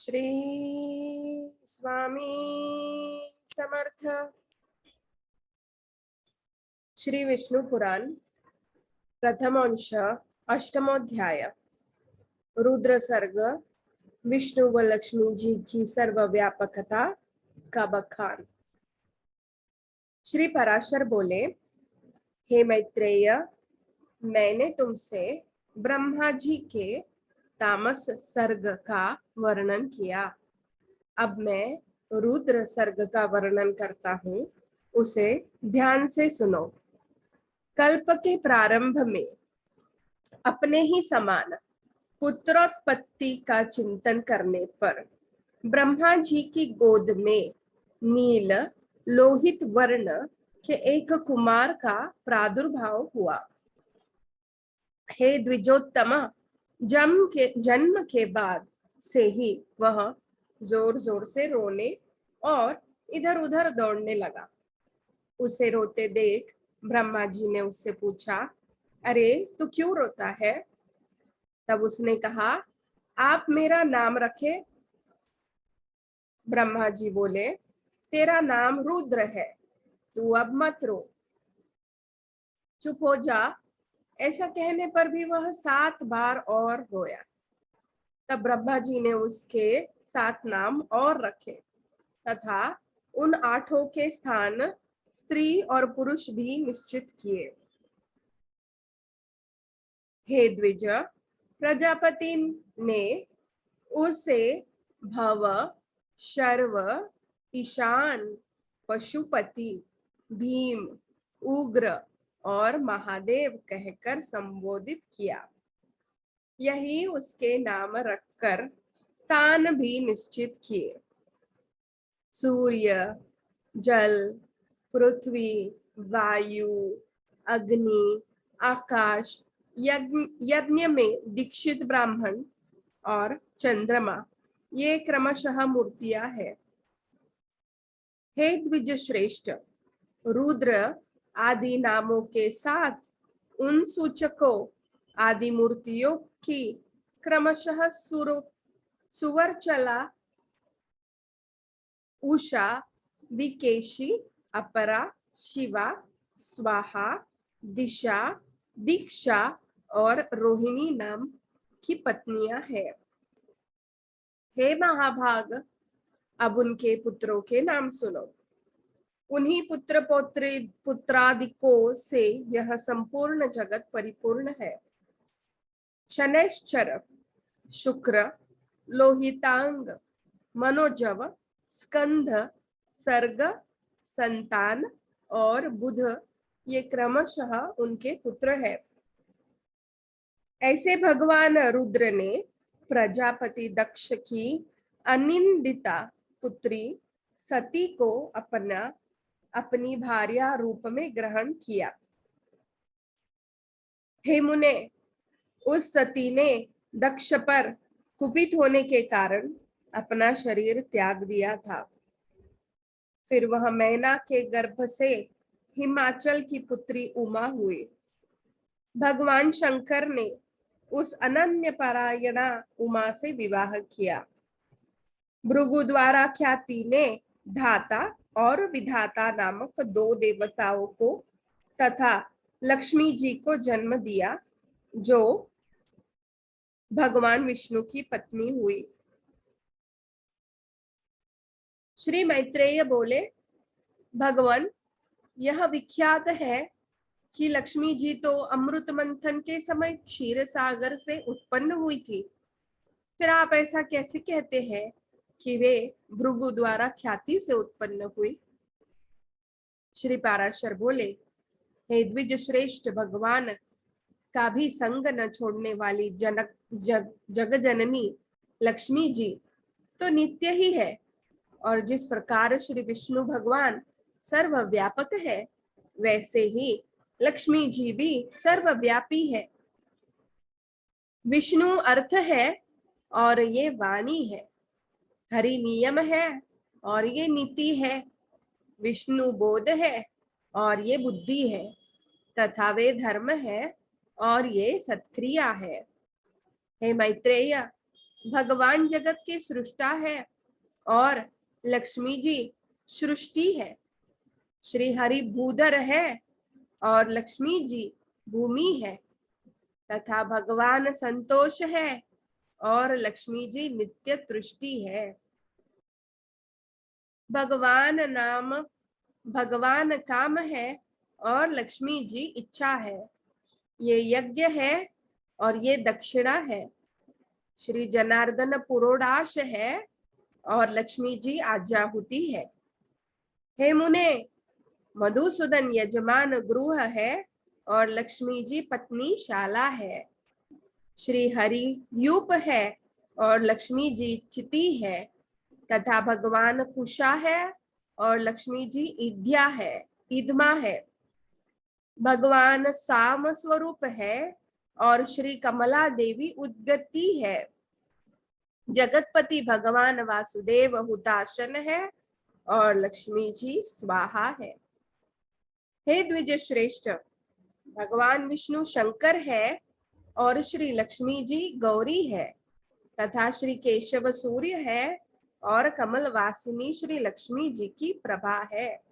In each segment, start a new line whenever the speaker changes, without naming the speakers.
श्री स्वामी समर्थ। श्री विष्णु पुराण प्रथम अंश अष्टमोध्याय रुद्र सर्ग विष्णु व लक्ष्मी जी की सर्वव्यापकता का बखान। श्री पराशर बोले, हे मैत्रेय, मैंने तुमसे ब्रह्मा जी के तामस सर्ग का वर्णन किया। अब मैं रुद्र सर्ग का वर्णन करता हूँ, उसे ध्यान से सुनो। कल्प के प्रारंभ में अपने ही समान पुत्रोत्पत्ति का चिंतन करने पर ब्रह्मा जी की गोद में नील लोहित वर्ण के एक कुमार का प्रादुर्भाव हुआ। हे द्विजोत्तम, जन्म के बाद से ही वह जोर जोर से रोने और इधर उधर दौड़ने लगा। उसे रोते देख ब्रह्मा जी ने उससे पूछा, अरे तू क्यों रोता है? तब उसने कहा, आप मेरा नाम रखे। ब्रह्मा जी बोले, तेरा नाम रुद्र है, तू अब मत रो, चुप हो जा। ऐसा कहने पर भी वह 7 बार और रोया। तब ब्रह्मा जी ने उसके 7 नाम और रखे तथा उन 8 के स्थान स्त्री और पुरुष भी निश्चित किए। हे द्विज, प्रजापति ने उसे भव, शर्व, ईशान, पशुपति, भीम, उग्र और महादेव कहकर संबोधित किया। यही उसके नाम रखकर स्थान भी निश्चित किए। सूर्य, जल, पृथ्वी, वायु, अग्नि, आकाश, यज्ञ में दीक्षित ब्राह्मण और चंद्रमा, ये क्रमशः मूर्तियां हैं। हे द्विज श्रेष्ठ, रुद्र आदि नामों के साथ उन सूचकों आदि मूर्तियों की क्रमशः सुवर्चला, उषा, विकेशी, अपरा, शिवा, स्वाहा, दिशा, दीक्षा और रोहिणी नाम की पत्नियां हैं। हे महाभाग, अब उनके पुत्रों के नाम सुनो। उन्हीं पुत्रादिकों से यह संपूर्ण जगत परिपूर्ण है। शनैश्चर, शुक्र, लोहितांग, मनोजव, स्कंध, सर्ग, संतान और बुध, ये क्रमशः उनके पुत्र हैं। ऐसे भगवान रुद्र ने प्रजापति दक्ष की अनिंदिता पुत्री सती को अपनी भार्या रूप में ग्रहण किया। हे मुने, उस सती ने दक्ष पर कुपित होने के कारण अपना शरीर त्याग दिया था। फिर वह मैना के गर्भ से हिमाचल की पुत्री उमा हुई। भगवान शंकर ने उस अनन्य परायणा उमा से विवाह किया। भृगु द्वारा ख्याति ने धाता और विधाता नामक 2 देवताओं को तथा लक्ष्मी जी को जन्म दिया, जो भगवान विष्णु की पत्नी हुई। श्री मैत्रेय बोले, भगवान, यह विख्यात है कि लक्ष्मी जी तो अमृत मंथन के समय क्षीर सागर से उत्पन्न हुई थी। फिर आप ऐसा कैसे कहते हैं कि वे भृगु द्वारा ख्याति से उत्पन्न हुई? श्री पराशर बोले, हे द्विज श्रेष्ठ, भगवान का भी संग न छोड़ने वाली जग जननी लक्ष्मी जी तो नित्य ही है, और जिस प्रकार श्री विष्णु भगवान सर्वव्यापक है, वैसे ही लक्ष्मी जी भी सर्वव्यापी है। विष्णु अर्थ है और ये वाणी है। हरि नियम है और ये नीति है। विष्णु बोध है और ये बुद्धि है, तथा वे धर्म है और ये सत्क्रिया है। हे मैत्रेय, भगवान जगत के सृष्टा है और लक्ष्मी जी सृष्टि है। श्री हरि भूधर है और लक्ष्मी जी भूमि है, तथा भगवान संतोष है और लक्ष्मी जी नित्य तुष्टि है। भगवान काम है और लक्ष्मी जी इच्छा है। ये यज्ञ है और ये दक्षिणा है। श्री जनार्दन पुरोडाश है और लक्ष्मी जी आज्ञाहुति है। हे मुने, मधुसूदन यजमान गृह है और लक्ष्मी जी पत्नी शाला है। श्री हरि यूप है और लक्ष्मी जी चिति है, तथा भगवान कुशा है और लक्ष्मी जी ईदमा है। भगवान साम स्वरूप है और श्री कमला देवी उद्गति है। जगतपति भगवान वासुदेव हुताशन है और लक्ष्मी जी स्वाहा है। हे द्विज श्रेष्ठ, भगवान विष्णु शंकर है और श्री लक्ष्मी जी गौरी है, तथा श्री केशव सूर्य है और कमल वासिनी श्री लक्ष्मी जी की प्रभा है।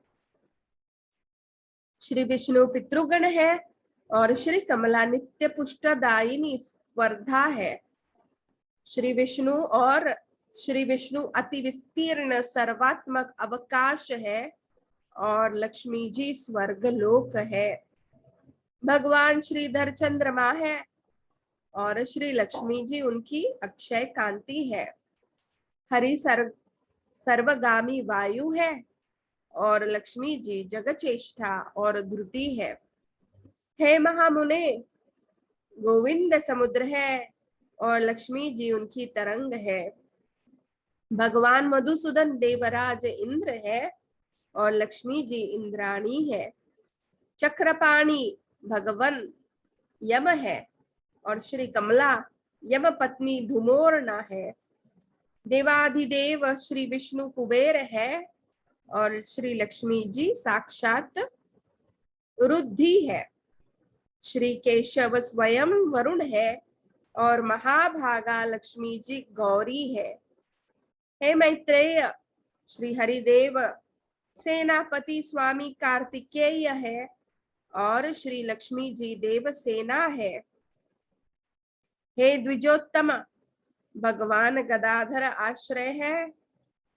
श्री विष्णु पितृगण है और श्री कमला नित्य पुष्टदायिनी स्पर्धा है। श्री विष्णु अति विस्तीर्ण सर्वात्मक अवकाश है और लक्ष्मी जी स्वर्ग लोक है। भगवान श्रीधर चंद्रमा है और श्री लक्ष्मी जी उनकी अक्षय कांति है। हरि सर्वगामी वायु है और लक्ष्मी जी जगचेष्टा और धृति है। हे महामुने, गोविंद समुद्र है और लक्ष्मी जी उनकी तरंग है। भगवान मधुसूदन देवराज इंद्र है और लक्ष्मी जी इंद्राणी है। चक्रपाणी भगवन यम है और श्री कमला यम पत्नी धुमोरना है। देवाधिदेव श्री विष्णु कुबेर है और श्री लक्ष्मी जी साक्षात रुद्धि है। श्री केशव स्वयं वरुण है और महाभागा लक्ष्मी जी गौरी है। हे मैत्रेय, श्री हरिदेव सेनापति स्वामी कार्तिकेय है और श्री लक्ष्मी जी देवसेना है। हे द्विजोत्तम, भगवान गदाधर आश्रय है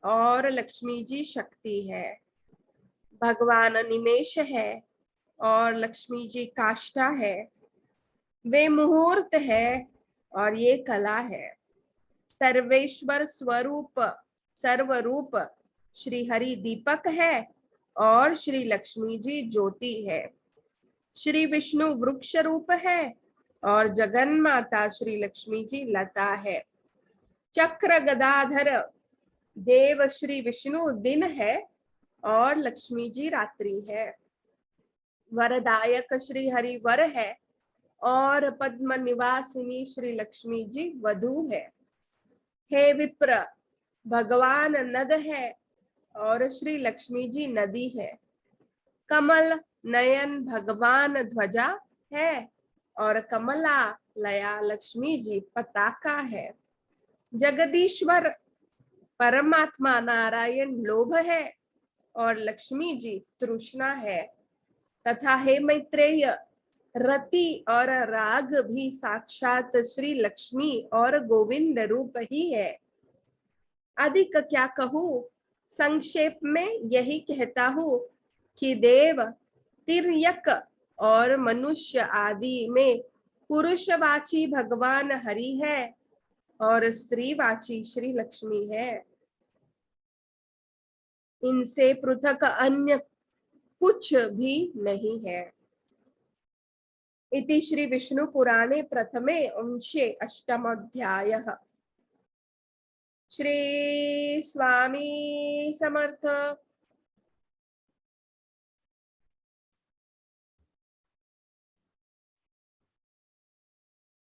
और लक्ष्मी जी शक्ति है। भगवान निमेष है और लक्ष्मी जी काष्ठा है। वे मुहूर्त है और ये कला है। सर्वेश्वर सर्वरूप श्री हरि दीपक है और श्री लक्ष्मी जी ज्योति है। श्री विष्णु वृक्ष रूप है और जगन माता श्री लक्ष्मी जी लता है। चक्र गदाधर देव श्री विष्णु दिन है और लक्ष्मी जी रात्रि है। वरदायक श्री हरि वर है और पद्म निवासिनी श्री लक्ष्मी जी वधू है। हे विप्र, भगवान नद है और श्री लक्ष्मी जी नदी है। कमल नयन भगवान ध्वजा है और कमला लया लक्ष्मी जी पताका है। जगदीश्वर परमात्मा नारायण लोभ है और लक्ष्मी जी तृष्णा है। तथा हे मैत्रेय, रति और राग भी साक्षात श्री लक्ष्मी और गोविंद रूप ही है। अधिक क्या कहूँ, संक्षेप में यही कहता हूँ कि देव, तिर्यक और मनुष्य आदि में पुरुषवाची भगवान हरि है और स्त्रीवाची श्री लक्ष्मी है। इनसे पृथक अन्य कुछ भी नहीं है। इति श्री विष्णु पुराणे प्रथमे अंशे अष्टमोऽध्यायः। श्री स्वामी समर्थ।